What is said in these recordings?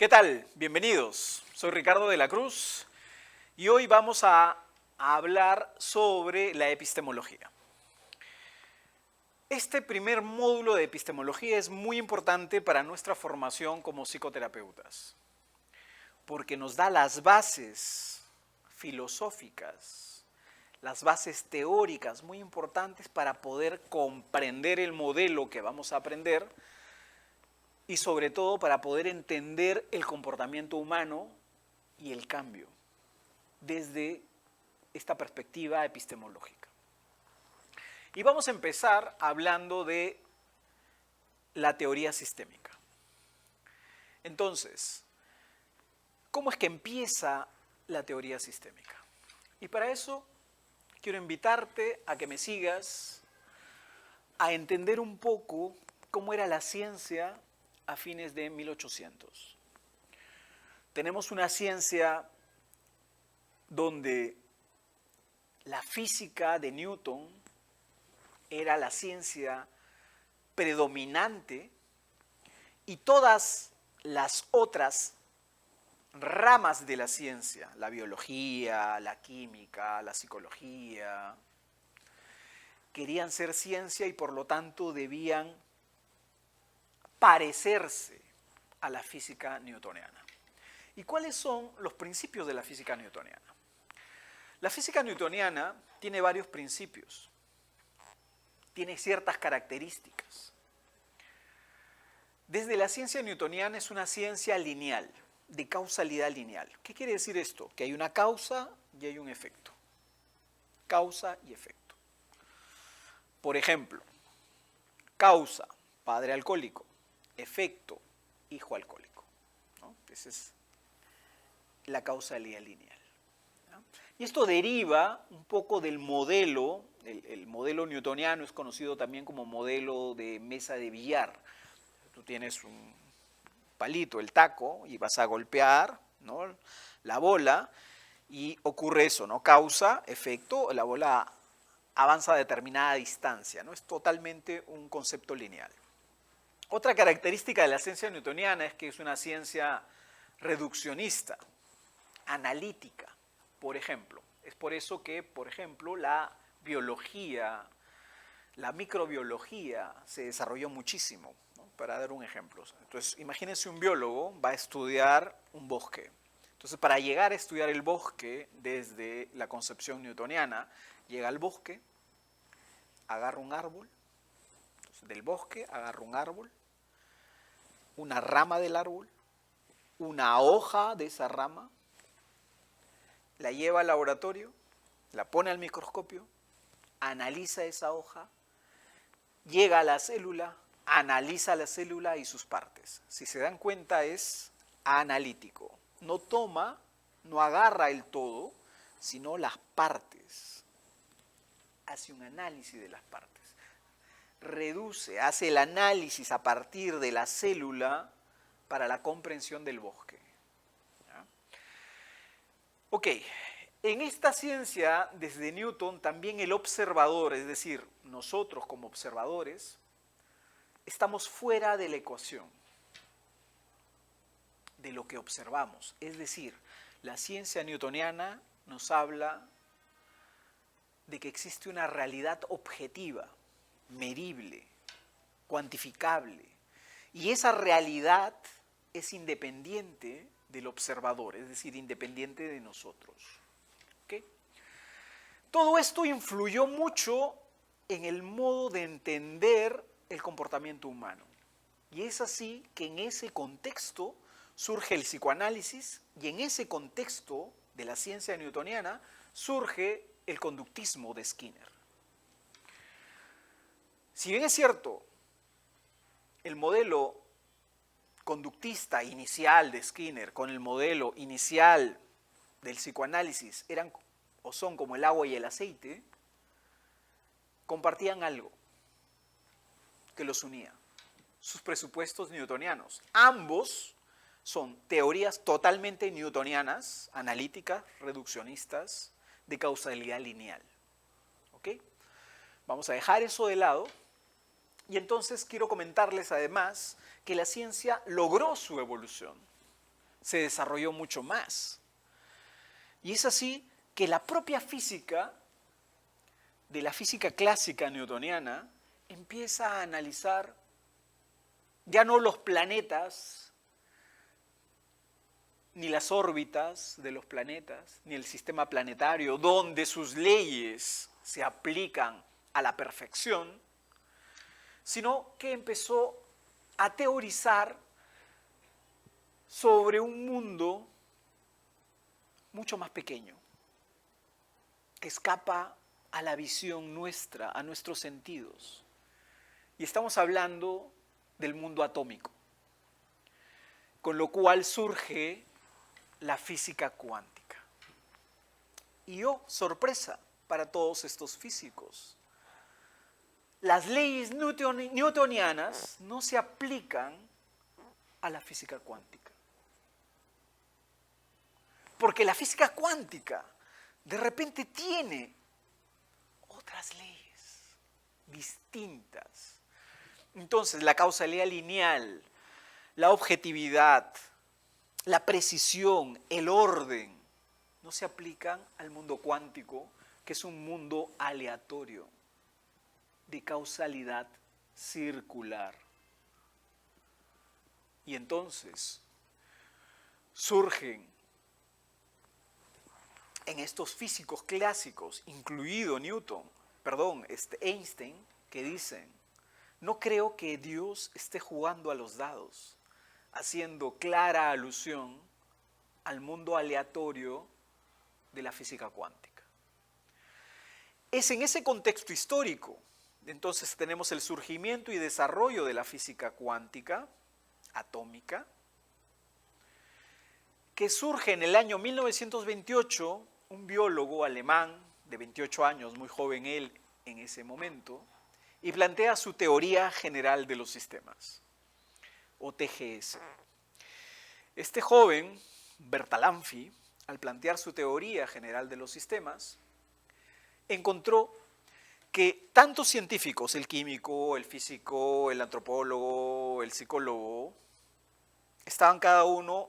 ¿Qué tal? Bienvenidos. Soy Ricardo de la Cruz y hoy vamos a hablar sobre la epistemología. Este primer módulo de epistemología es muy importante para nuestra formación como psicoterapeutas, porque nos da las bases filosóficas, las bases teóricas muy importantes para poder comprender el modelo que vamos a aprender y sobre todo para poder entender el comportamiento humano y el cambio desde esta perspectiva epistemológica. Y vamos a empezar hablando de la teoría sistémica. Entonces, ¿cómo es que empieza la teoría sistémica? Y para eso quiero invitarte a que me sigas a entender un poco cómo era la ciencia a fines de 1800. Tenemos una ciencia donde la física de Newton era la ciencia predominante y todas las otras ramas de la ciencia, la biología, la química, la psicología, querían ser ciencia y por lo tanto debían parecerse a la física newtoniana. ¿Y cuáles son los principios de la física newtoniana? La física newtoniana tiene varios principios, tiene ciertas características. Desde la ciencia newtoniana es una ciencia lineal, de causalidad lineal. ¿Qué quiere decir esto? Que hay una causa y hay un efecto. Causa y efecto. Por ejemplo, causa, padre alcohólico. Efecto, hijo alcohólico, ¿no? Esa es la causalidad lineal, ¿no? Y esto deriva un poco del modelo, el modelo newtoniano es conocido también como modelo de mesa de billar. Tú tienes un palito, el taco, y vas a golpear, ¿no?, la bola y ocurre eso, ¿no? Causa, efecto, la bola avanza a determinada distancia, ¿no? Es totalmente un concepto lineal. Otra característica de la ciencia newtoniana es que es una ciencia reduccionista, analítica, por ejemplo. Es por eso que, por ejemplo, la biología, la microbiología se desarrolló muchísimo, ¿no? Para dar un ejemplo. Entonces, imagínense un biólogo va a estudiar un bosque. Entonces, para llegar a estudiar el bosque desde la concepción newtoniana, llega al bosque, agarra un árbol, del bosque agarra un árbol, una rama del árbol, una hoja de esa rama, la lleva al laboratorio, la pone al microscopio, analiza esa hoja, llega a la célula, analiza la célula y sus partes. Si se dan cuenta es analítico. No toma, no agarra el todo, sino las partes. Hace un análisis de las partes. Reduce, hace el análisis a partir de la célula para la comprensión del bosque. ¿Ya? Ok, en esta ciencia, desde Newton, también el observador, es decir, nosotros como observadores, estamos fuera de la ecuación, de lo que observamos. Es decir, la ciencia newtoniana nos habla de que existe una realidad objetiva, medible, cuantificable. Y esa realidad es independiente del observador, es decir, independiente de nosotros. ¿Okay? Todo esto influyó mucho en el modo de entender el comportamiento humano. Y es así que en ese contexto surge el psicoanálisis y en ese contexto de la ciencia newtoniana surge el conductismo de Skinner. Si bien es cierto, el modelo conductista inicial de Skinner con el modelo inicial del psicoanálisis eran o son como el agua y el aceite, compartían algo que los unía, sus presupuestos newtonianos. Ambos son teorías totalmente newtonianas, analíticas, reduccionistas, de causalidad lineal. ¿Ok? Vamos a dejar eso de lado. Y entonces quiero comentarles además que la ciencia logró su evolución. se desarrolló mucho más. Y es así que la propia física, de la física clásica newtoniana, empieza a analizar ya no los planetas, ni las órbitas de los planetas, ni el sistema planetario, donde sus leyes se aplican a la perfección, sino que empezó a teorizar sobre un mundo mucho más pequeño, que escapa a la visión nuestra, a nuestros sentidos. Y estamos hablando del mundo atómico, con lo cual surge la física cuántica. Y oh, sorpresa para todos estos físicos, las leyes newtonianas no se aplican a la física cuántica. Porque la física cuántica de repente tiene otras leyes distintas. Entonces, la causalidad lineal, la objetividad, la precisión, el orden, no se aplican al mundo cuántico, que es un mundo aleatorio, de causalidad circular. Y entonces surgen en estos físicos clásicos, incluido Einstein, que dicen: no creo que Dios esté jugando a los dados, haciendo clara alusión al mundo aleatorio de la física cuántica. Es en ese contexto histórico, entonces tenemos el surgimiento y desarrollo de la física cuántica, atómica, que surge en el año 1928, un biólogo alemán de 28 años, muy joven él en ese momento, y plantea su teoría general de los sistemas, o TGS. Este joven, Bertalanffy, al plantear su teoría general de los sistemas, encontró que tantos científicos, el químico, el físico, el antropólogo, el psicólogo, estaban cada uno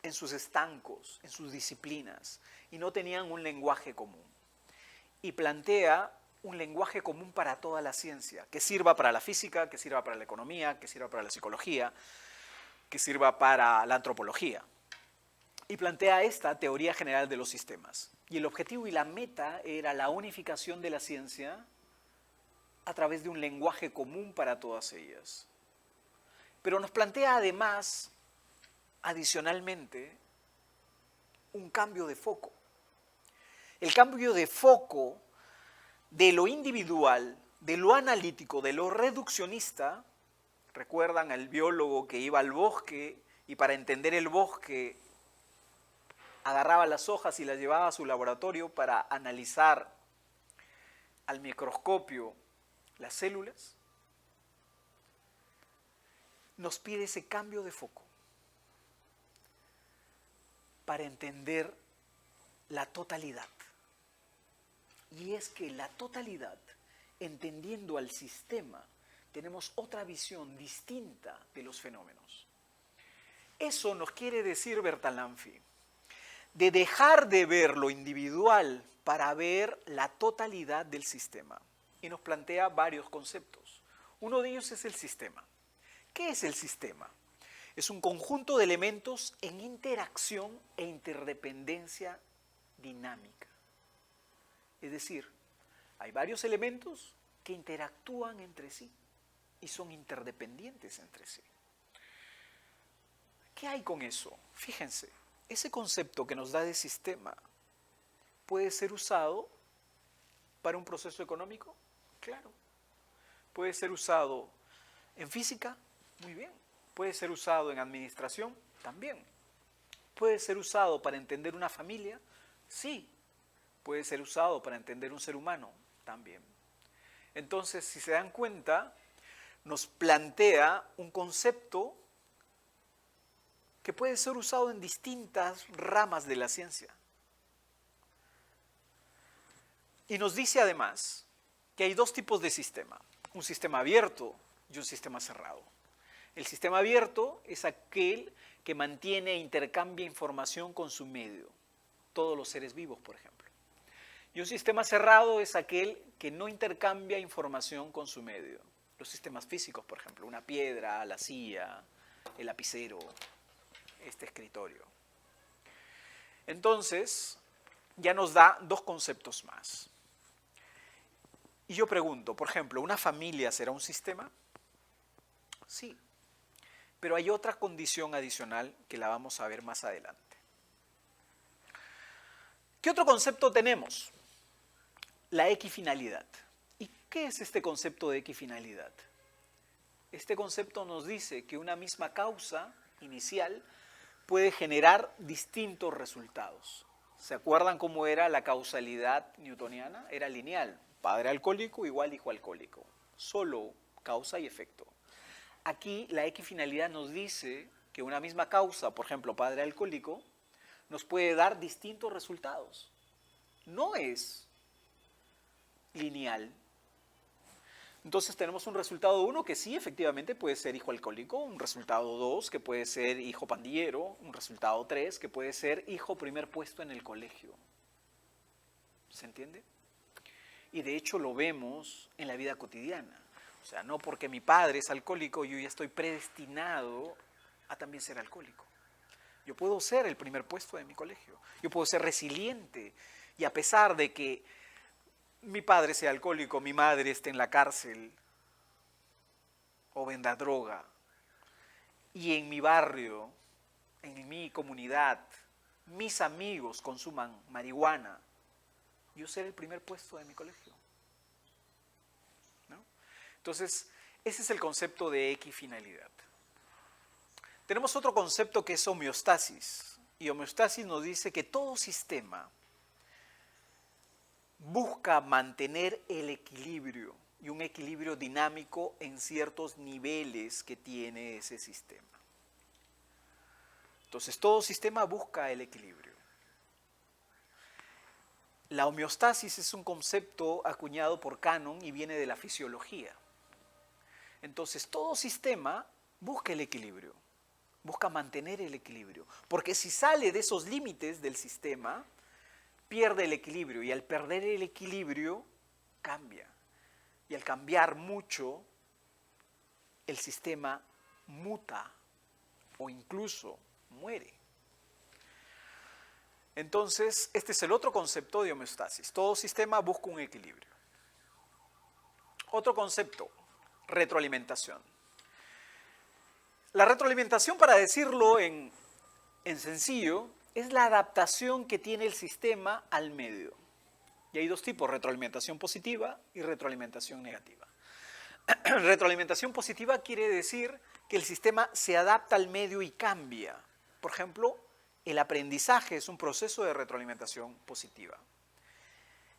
en sus estancos, en sus disciplinas, y no tenían un lenguaje común. Y plantea un lenguaje común para toda la ciencia, que sirva para la física, que sirva para la economía, que sirva para la psicología, que sirva para la antropología. Y plantea esta teoría general de los sistemas. Y el objetivo y la meta era la unificación de la ciencia a través de un lenguaje común para todas ellas. Pero nos plantea además, adicionalmente, un cambio de foco. El cambio de foco de lo individual, de lo analítico, de lo reduccionista. ¿Recuerdan al biólogo que iba al bosque y para entender el bosque agarraba las hojas y las llevaba a su laboratorio para analizar al microscopio las células? Nos pide ese cambio de foco para entender la totalidad. Y es que la totalidad, entendiendo al sistema, tenemos otra visión distinta de los fenómenos. Eso nos quiere decir Bertalanffy, de dejar de ver lo individual para ver la totalidad del sistema. Y nos plantea varios conceptos. Uno de ellos es el sistema. ¿Qué es el sistema? Es un conjunto de elementos en interacción e interdependencia dinámica. Es decir, hay varios elementos que interactúan entre sí y son interdependientes entre sí. ¿Qué hay con eso? Fíjense, ese concepto que nos da de sistema puede ser usado para un proceso económico, claro. Puede ser usado en física, muy bien. Puede ser usado en administración, también. Puede ser usado para entender una familia, sí. Puede ser usado para entender un ser humano, también. Entonces, si se dan cuenta, nos plantea un concepto que puede ser usado en distintas ramas de la ciencia. Y nos dice además que hay dos tipos de sistema, un sistema abierto y un sistema cerrado. El sistema abierto es aquel que mantiene e intercambia información con su medio, todos los seres vivos, por ejemplo. Y un sistema cerrado es aquel que no intercambia información con su medio. Los sistemas físicos, por ejemplo, una piedra, la silla, el lapicero, este escritorio. Entonces, ya nos da dos conceptos más. Y yo pregunto, por ejemplo, ¿una familia será un sistema? Sí, pero hay otra condición adicional que la vamos a ver más adelante. ¿Qué otro concepto tenemos? La equifinalidad. ¿Y qué es este concepto de equifinalidad? Este concepto nos dice que una misma causa inicial puede generar distintos resultados. ¿Se acuerdan cómo era la causalidad newtoniana? Era lineal. Padre alcohólico igual hijo alcohólico. Solo causa y efecto. Aquí la equifinalidad nos dice que una misma causa, por ejemplo, padre alcohólico, nos puede dar distintos resultados. No es lineal. Entonces tenemos un resultado 1 que sí, efectivamente puede ser hijo alcohólico, un resultado 2 que puede ser hijo pandillero, un resultado 3 que puede ser hijo primer puesto en el colegio. ¿Se entiende? Y de hecho lo vemos en la vida cotidiana. O sea, no porque mi padre es alcohólico, yo ya estoy predestinado a también ser alcohólico. Yo puedo ser el primer puesto de mi colegio. Yo puedo ser resiliente. Y a pesar de que mi padre sea alcohólico, mi madre esté en la cárcel o venda droga, y en mi barrio, en mi comunidad, mis amigos consuman marihuana, yo seré el primer puesto de mi colegio. ¿No? Entonces, ese es el concepto de equifinalidad. Tenemos otro concepto que es homeostasis. Y homeostasis nos dice que todo sistema busca mantener el equilibrio y un equilibrio dinámico en ciertos niveles que tiene ese sistema. Entonces, todo sistema busca el equilibrio. La homeostasis es un concepto acuñado por Cannon y viene de la fisiología. Entonces, todo sistema busca el equilibrio, busca mantener el equilibrio, porque si sale de esos límites del sistema, pierde el equilibrio, y al perder el equilibrio, cambia. Y al cambiar mucho, el sistema muta o incluso muere. Entonces, este es el otro concepto de homeostasis. Todo sistema busca un equilibrio. Otro concepto, retroalimentación. La retroalimentación, para decirlo en sencillo, es la adaptación que tiene el sistema al medio. Y hay dos tipos, retroalimentación positiva y retroalimentación negativa. Retroalimentación positiva quiere decir que el sistema se adapta al medio y cambia. Por ejemplo, el aprendizaje es un proceso de retroalimentación positiva.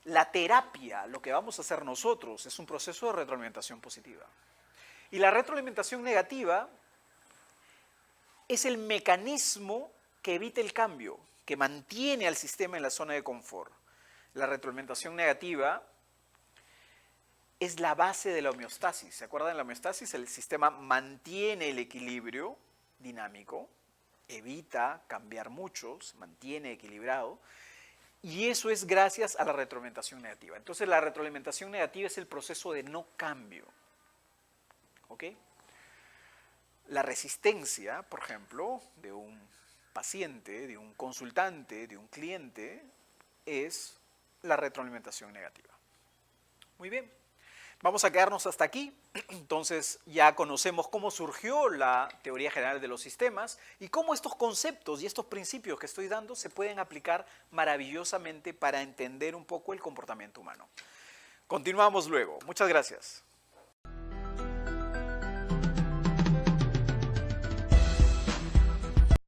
La terapia, lo que vamos a hacer nosotros, es un proceso de retroalimentación positiva. Y la retroalimentación negativa es el mecanismo que evita el cambio, que mantiene al sistema en la zona de confort. La retroalimentación negativa es la base de la homeostasis. ¿Se acuerdan de la homeostasis? El sistema mantiene el equilibrio dinámico, evita cambiar mucho, se mantiene equilibrado, y eso es gracias a la retroalimentación negativa. Entonces, la retroalimentación negativa es el proceso de no cambio. ¿Ok? La resistencia, por ejemplo, de un paciente, de un consultante, de un cliente, es la retroalimentación negativa. Muy bien, vamos a quedarnos hasta aquí. Entonces ya conocemos cómo surgió la teoría general de los sistemas y cómo estos conceptos y estos principios que estoy dando se pueden aplicar maravillosamente para entender un poco el comportamiento humano. Continuamos luego. Muchas gracias.